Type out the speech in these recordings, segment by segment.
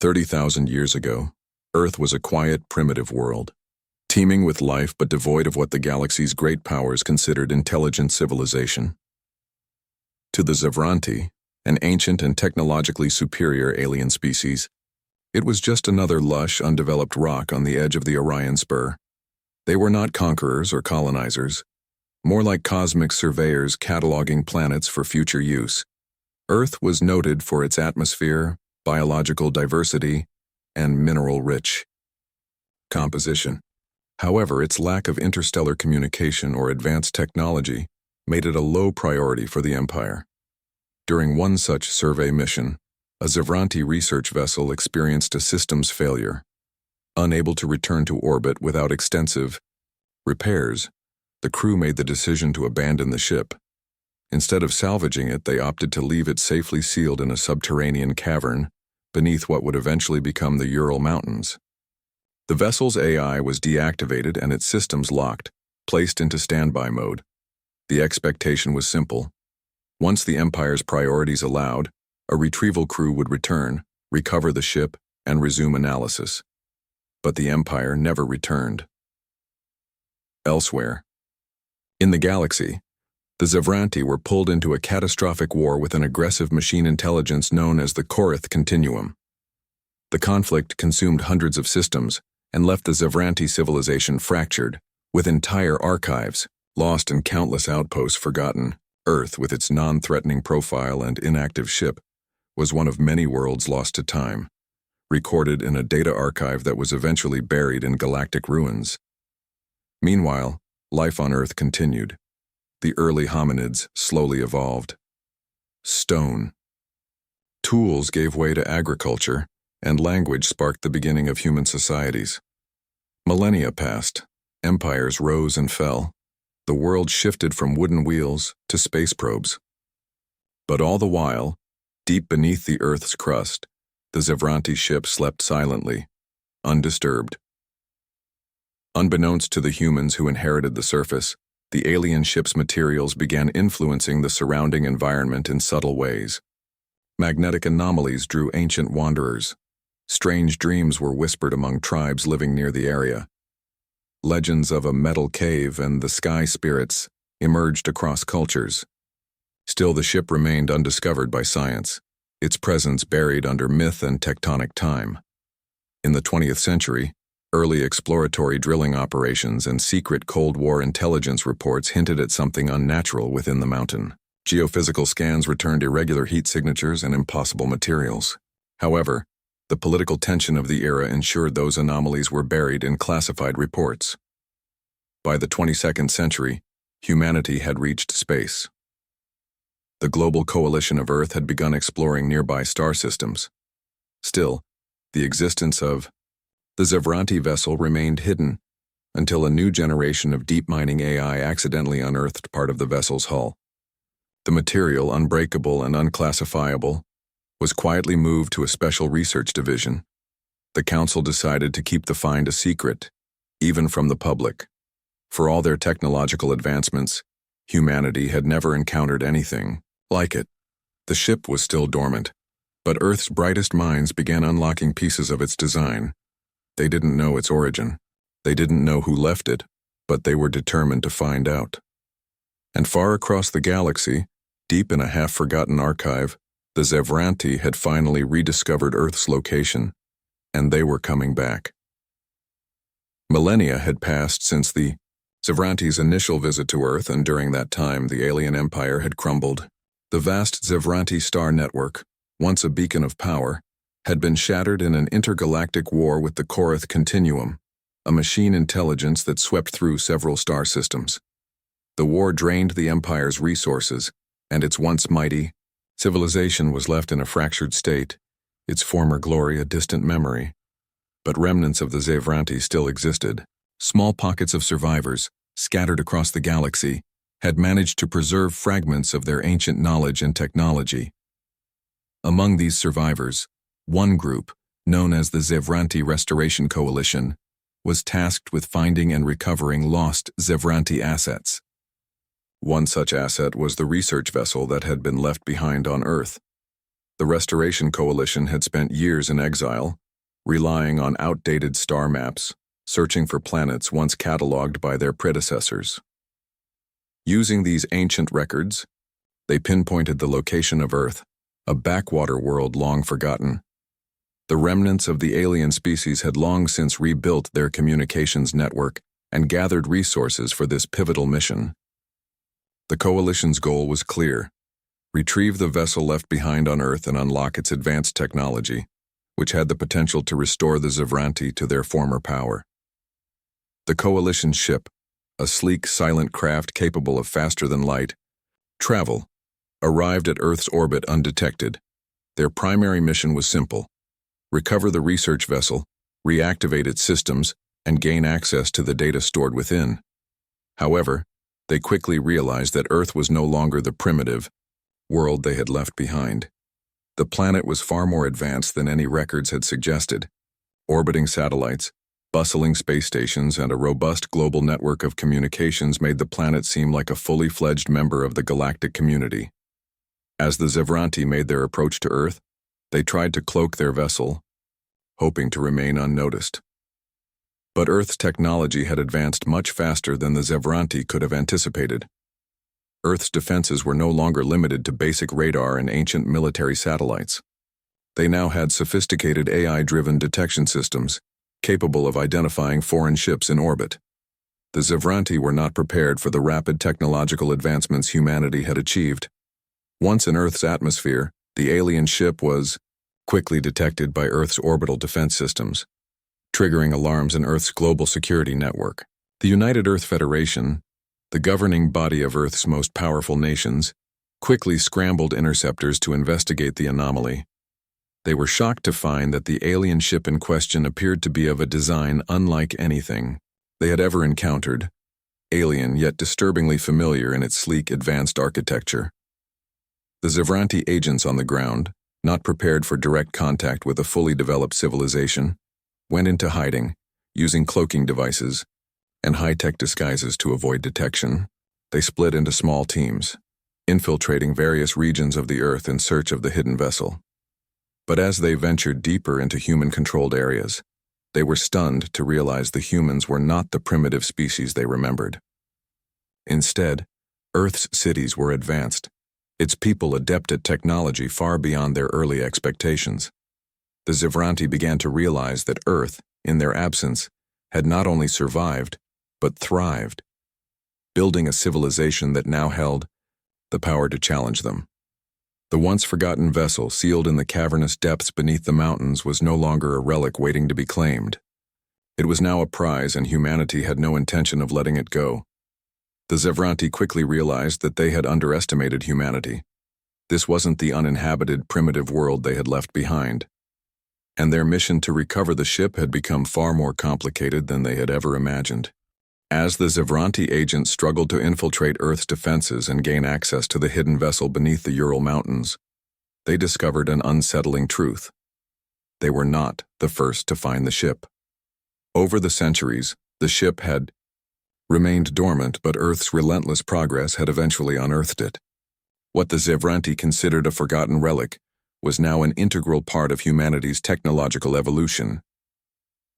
30,000 years ago, Earth was a quiet, primitive world, teeming with life but devoid of what the galaxy's great powers considered intelligent civilization. To the Zevranti, an ancient and technologically superior alien species, it was just another lush, undeveloped rock on the edge of the Orion Spur. They were not conquerors or colonizers, more like cosmic surveyors cataloging planets for future use. Earth was noted for its atmosphere, biological diversity, and mineral-rich composition. However, its lack of interstellar communication or advanced technology made it a low priority for the Empire. During one such survey mission, a Zevranti research vessel experienced a systems failure. Unable to return to orbit without extensive repairs, the crew made the decision to abandon the ship. Instead of salvaging it, they opted to leave it safely sealed in a subterranean cavern beneath what would eventually become the Ural Mountains. The vessel's AI was deactivated and its systems locked, placed into standby mode. The expectation was simple. Once the Empire's priorities allowed, a retrieval crew would return, recover the ship, and resume analysis. But the Empire never returned. Elsewhere, in the galaxy, the Zevranti were pulled into a catastrophic war with an aggressive machine intelligence known as the Korath Continuum. The conflict consumed hundreds of systems and left the Zevranti civilization fractured, with entire archives lost and countless outposts forgotten. Earth, with its non-threatening profile and inactive ship, was one of many worlds lost to time, recorded in a data archive that was eventually buried in galactic ruins. Meanwhile, life on Earth continued. The early hominids slowly evolved. Stone. Tools gave way to agriculture, and language sparked the beginning of human societies. Millennia passed, empires rose and fell. The world shifted from wooden wheels to space probes. But all the while, deep beneath the Earth's crust, the Zevranti ship slept silently, undisturbed. Unbeknownst to the humans who inherited the surface, the alien ship's materials began influencing the surrounding environment in subtle ways. Magnetic anomalies drew ancient wanderers. Strange dreams were whispered among tribes living near the area. Legends of a metal cave and the sky spirits emerged across cultures. Still, the ship remained undiscovered by science, its presence buried under myth and tectonic time. In the 20th century, early exploratory drilling operations and secret Cold War intelligence reports hinted at something unnatural within the mountain. Geophysical scans returned irregular heat signatures and impossible materials. However, the political tension of the era ensured those anomalies were buried in classified reports. By the 22nd century, humanity had reached space. The global coalition of Earth had begun exploring nearby star systems. Still, the existence of the Zevranti vessel remained hidden until a new generation of deep mining AI accidentally unearthed part of the vessel's hull. The material, unbreakable and unclassifiable, was quietly moved to a special research division. The council decided to keep the find a secret, even from the public. For all their technological advancements, humanity had never encountered anything like it. The ship was still dormant, but Earth's brightest minds began unlocking pieces of its design. They didn't know its origin. They didn't know who left it, but they were determined to find out. And far across the galaxy, deep in a half-forgotten archive, the Zevranti had finally rediscovered Earth's location, and they were coming back. Millennia had passed since the Zevranti's initial visit to Earth, and during that time the alien empire had crumbled. The vast Zevranti star network, once a beacon of power, had been shattered in an intergalactic war with the Korath Continuum, a machine intelligence that swept through several star systems. The war drained the Empire's resources, and its once mighty civilization was left in a fractured state, its former glory a distant memory. But remnants of the Zevranti still existed. Small pockets of survivors, scattered across the galaxy, had managed to preserve fragments of their ancient knowledge and technology. Among these survivors, one group, known as the Zevranti Restoration Coalition, was tasked with finding and recovering lost Zevranti assets. One such asset was the research vessel that had been left behind on Earth. The Restoration Coalition had spent years in exile, relying on outdated star maps, searching for planets once catalogued by their predecessors. Using these ancient records, they pinpointed the location of Earth, a backwater world long forgotten. The remnants of the alien species had long since rebuilt their communications network and gathered resources for this pivotal mission. The Coalition's goal was clear: retrieve the vessel left behind on Earth and unlock its advanced technology, which had the potential to restore the Zevranti to their former power. The Coalition ship, a sleek, silent craft capable of faster-than-light travel, arrived at Earth's orbit undetected. Their primary mission was simple: recover the research vessel, reactivate its systems, and gain access to the data stored within. However, they quickly realized that Earth was no longer the primitive world they had left behind. The planet was far more advanced than any records had suggested. Orbiting satellites, bustling space stations, and a robust global network of communications made the planet seem like a fully fledged member of the galactic community. As the Zevranti made their approach to Earth, they tried to cloak their vessel, hoping to remain unnoticed. But Earth's technology had advanced much faster than the Zevranti could have anticipated. Earth's defenses were no longer limited to basic radar and ancient military satellites. They now had sophisticated AI-driven detection systems, capable of identifying foreign ships in orbit. The Zevranti were not prepared for the rapid technological advancements humanity had achieved. Once in Earth's atmosphere, the alien ship was quickly detected by Earth's orbital defense systems, triggering alarms in Earth's global security network. The United Earth Federation, the governing body of Earth's most powerful nations, quickly scrambled interceptors to investigate the anomaly. They were shocked to find that the alien ship in question appeared to be of a design unlike anything they had ever encountered, alien yet disturbingly familiar in its sleek, advanced architecture. The Zevranti agents on the ground, not prepared for direct contact with a fully developed civilization, went into hiding, using cloaking devices and high-tech disguises to avoid detection. They split into small teams, infiltrating various regions of the Earth in search of the hidden vessel. But as they ventured deeper into human-controlled areas, they were stunned to realize the humans were not the primitive species they remembered. Instead, Earth's cities were advanced, its people adept at technology far beyond their early expectations. The Zevranti began to realize that Earth, in their absence, had not only survived, but thrived, building a civilization that now held the power to challenge them. The once-forgotten vessel, sealed in the cavernous depths beneath the mountains, was no longer a relic waiting to be claimed. It was now a prize, and humanity had no intention of letting it go. The Zevranti quickly realized that they had underestimated humanity. This wasn't the uninhabited, primitive world they had left behind, and their mission to recover the ship had become far more complicated than they had ever imagined. As the Zevranti agents struggled to infiltrate Earth's defenses and gain access to the hidden vessel beneath the Ural Mountains, they discovered an unsettling truth. They were not the first to find the ship. Over the centuries, the ship had remained dormant, but Earth's relentless progress had eventually unearthed it. What the Zevranti considered a forgotten relic was now an integral part of humanity's technological evolution.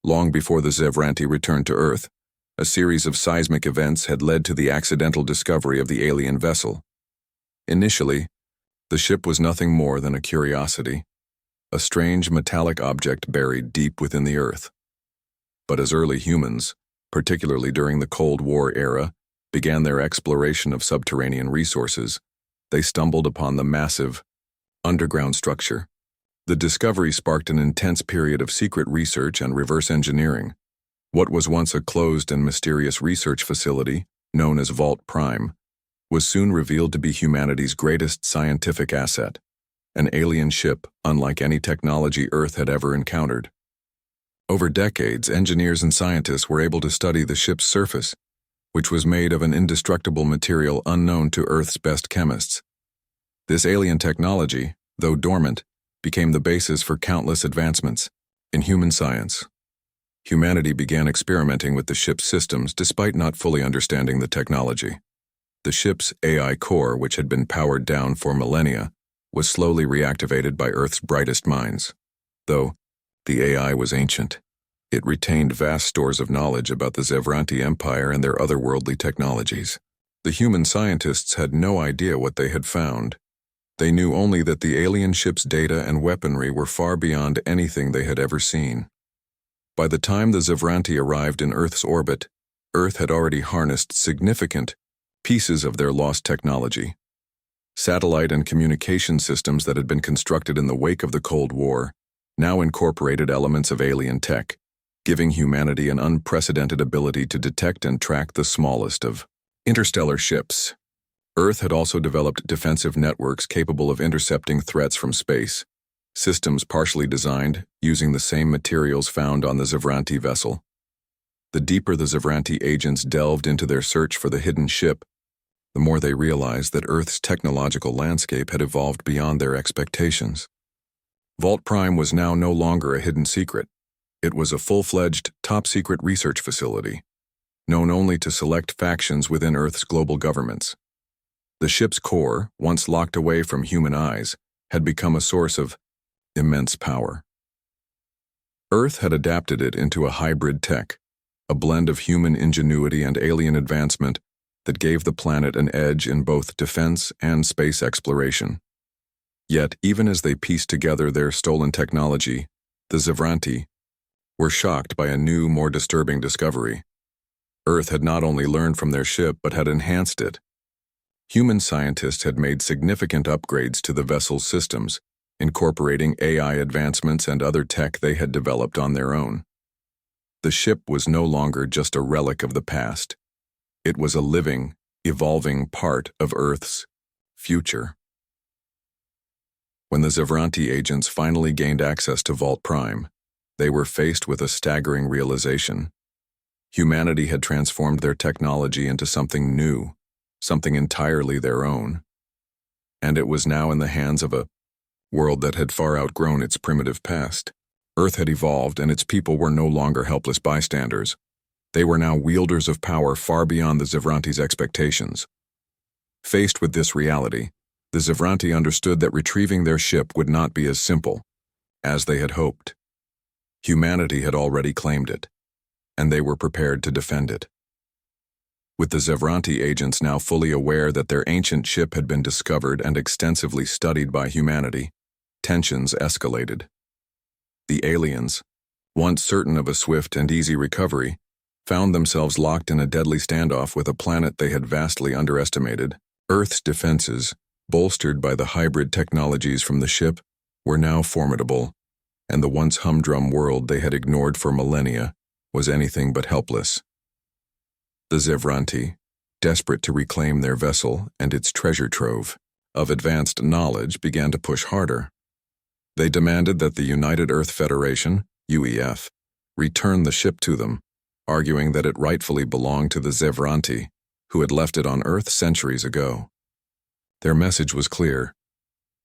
Long before the Zevranti returned to Earth, a series of seismic events had led to the accidental discovery of the alien vessel. Initially, the ship was nothing more than a curiosity, a strange metallic object buried deep within the Earth. But as early humans, particularly during the Cold War era, began their exploration of subterranean resources, they stumbled upon the massive underground structure. The discovery sparked an intense period of secret research and reverse engineering. What was once a closed and mysterious research facility, known as Vault Prime, was soon revealed to be humanity's greatest scientific asset, an alien ship unlike any technology Earth had ever encountered. Over decades, engineers and scientists were able to study the ship's surface, which was made of an indestructible material unknown to Earth's best chemists. This alien technology, though dormant, became the basis for countless advancements in human science. Humanity began experimenting with the ship's systems despite not fully understanding the technology. The ship's AI core, which had been powered down for millennia, was slowly reactivated by Earth's brightest minds. Though the AI was ancient, it retained vast stores of knowledge about the Zevranti Empire and their otherworldly technologies. The human scientists had no idea what they had found. They knew only that the alien ship's data and weaponry were far beyond anything they had ever seen. By the time the Zevranti arrived in Earth's orbit, Earth had already harnessed significant pieces of their lost technology. Satellite and communication systems that had been constructed in the wake of the Cold War now incorporated elements of alien tech, giving humanity an unprecedented ability to detect and track the smallest of interstellar ships. Earth had also developed defensive networks capable of intercepting threats from space, systems partially designed using the same materials found on the Zevranti vessel. The deeper the Zevranti agents delved into their search for the hidden ship, the more they realized that Earth's technological landscape had evolved beyond their expectations. Vault Prime was now no longer a hidden secret. It was a full-fledged, top-secret research facility, known only to select factions within Earth's global governments. The ship's core, once locked away from human eyes, had become a source of immense power. Earth had adapted it into a hybrid tech, a blend of human ingenuity and alien advancement that gave the planet an edge in both defense and space exploration. Yet, even as they pieced together their stolen technology, the Zevranti were shocked by a new, more disturbing discovery. Earth had not only learned from their ship but had enhanced it. Human scientists had made significant upgrades to the vessel's systems, incorporating AI advancements and other tech they had developed on their own. The ship was no longer just a relic of the past. It was a living, evolving part of Earth's future. When the Zevranti agents finally gained access to Vault Prime, they were faced with a staggering realization. Humanity had transformed their technology into something new, something entirely their own. And it was now in the hands of a world that had far outgrown its primitive past. Earth had evolved, and its people were no longer helpless bystanders. They were now wielders of power far beyond the Zevranti's expectations. Faced with this reality, the Zevranti understood that retrieving their ship would not be as simple as they had hoped. Humanity had already claimed it, and they were prepared to defend it. With the Zevranti agents now fully aware that their ancient ship had been discovered and extensively studied by humanity, tensions escalated. The aliens, once certain of a swift and easy recovery, found themselves locked in a deadly standoff with a planet they had vastly underestimated. Earth's defenses, bolstered by the hybrid technologies from the ship, were now formidable, and the once humdrum world they had ignored for millennia was anything but helpless. The Zevranti, desperate to reclaim their vessel and its treasure trove of advanced knowledge, began to push harder. They demanded that the United Earth Federation, UEF, return the ship to them, arguing that it rightfully belonged to the Zevranti, who had left it on Earth centuries ago. Their message was clear.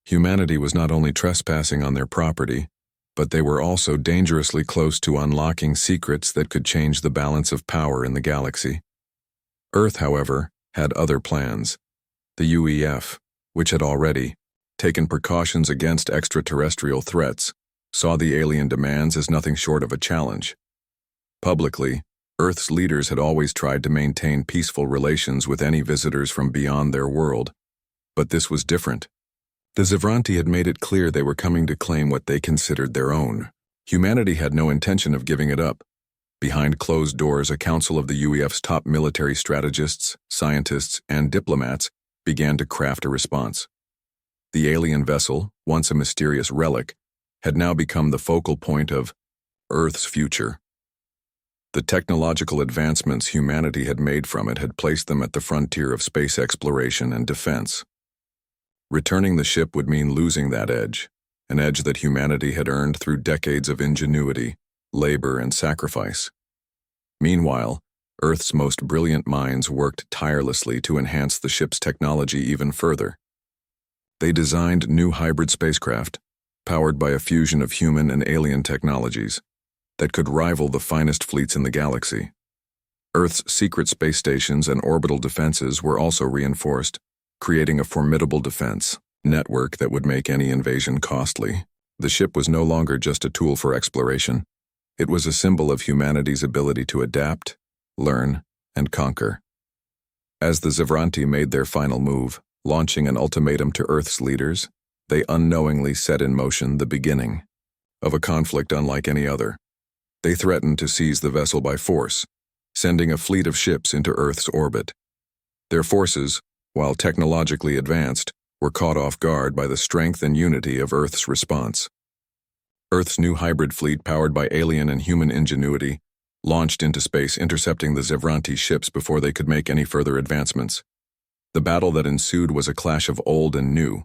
Humanity was not only trespassing on their property, but they were also dangerously close to unlocking secrets that could change the balance of power in the galaxy. Earth, however, had other plans. The UEF, which had already taken precautions against extraterrestrial threats, saw the alien demands as nothing short of a challenge. Publicly, Earth's leaders had always tried to maintain peaceful relations with any visitors from beyond their world, but this was different. The Zevranti had made it clear they were coming to claim what they considered their own. Humanity had no intention of giving it up. Behind closed doors, a council of the UEF's top military strategists, scientists, and diplomats began to craft a response. The alien vessel, once a mysterious relic, had now become the focal point of Earth's future. The technological advancements humanity had made from it had placed them at the frontier of space exploration and defense. Returning the ship would mean losing that edge, an edge that humanity had earned through decades of ingenuity, labor, and sacrifice. Meanwhile, Earth's most brilliant minds worked tirelessly to enhance the ship's technology even further. They designed new hybrid spacecraft, powered by a fusion of human and alien technologies, that could rival the finest fleets in the galaxy. Earth's secret space stations and orbital defenses were also reinforced, creating a formidable defense. network that would make any invasion costly. The ship was no longer just a tool for exploration. It was a symbol of humanity's ability to adapt, learn, and conquer. As the Zevranti made their final move, launching an ultimatum to Earth's leaders, they unknowingly set in motion the beginning of a conflict unlike any other. They threatened to seize the vessel by force, sending a fleet of ships into Earth's orbit. Their forces, while technologically advanced, were caught off guard by the strength and unity of Earth's response. Earth's new hybrid fleet, powered by alien and human ingenuity, launched into space, intercepting the Zevranti ships before they could make any further advancements. The battle that ensued was a clash of old and new.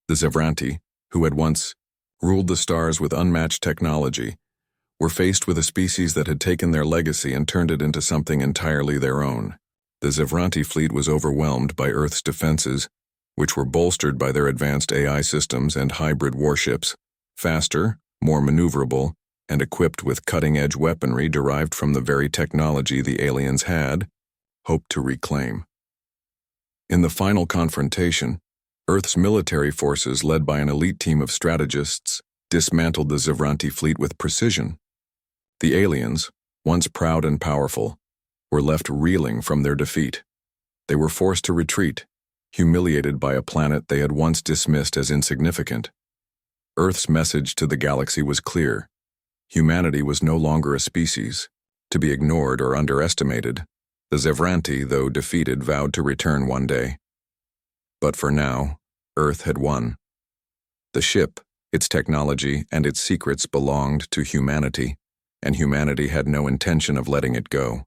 The Zevranti, who had once ruled the stars with unmatched technology, were faced with a species that had taken their legacy and turned it into something entirely their own. The Zevranti fleet was overwhelmed by Earth's defenses, which were bolstered by their advanced AI systems and hybrid warships, faster, more maneuverable, and equipped with cutting-edge weaponry derived from the very technology the aliens had hoped to reclaim. In the final confrontation, Earth's military forces, led by an elite team of strategists, dismantled the Zevranti fleet with precision. The aliens, once proud and powerful, were left reeling from their defeat. They were forced to retreat, humiliated by a planet they had once dismissed as insignificant. Earth's message to the galaxy was clear. Humanity was no longer a species, to be ignored or underestimated. The Zevranti, though defeated, vowed to return one day. But for now, Earth had won. The ship, its technology, and its secrets belonged to humanity, and humanity had no intention of letting it go.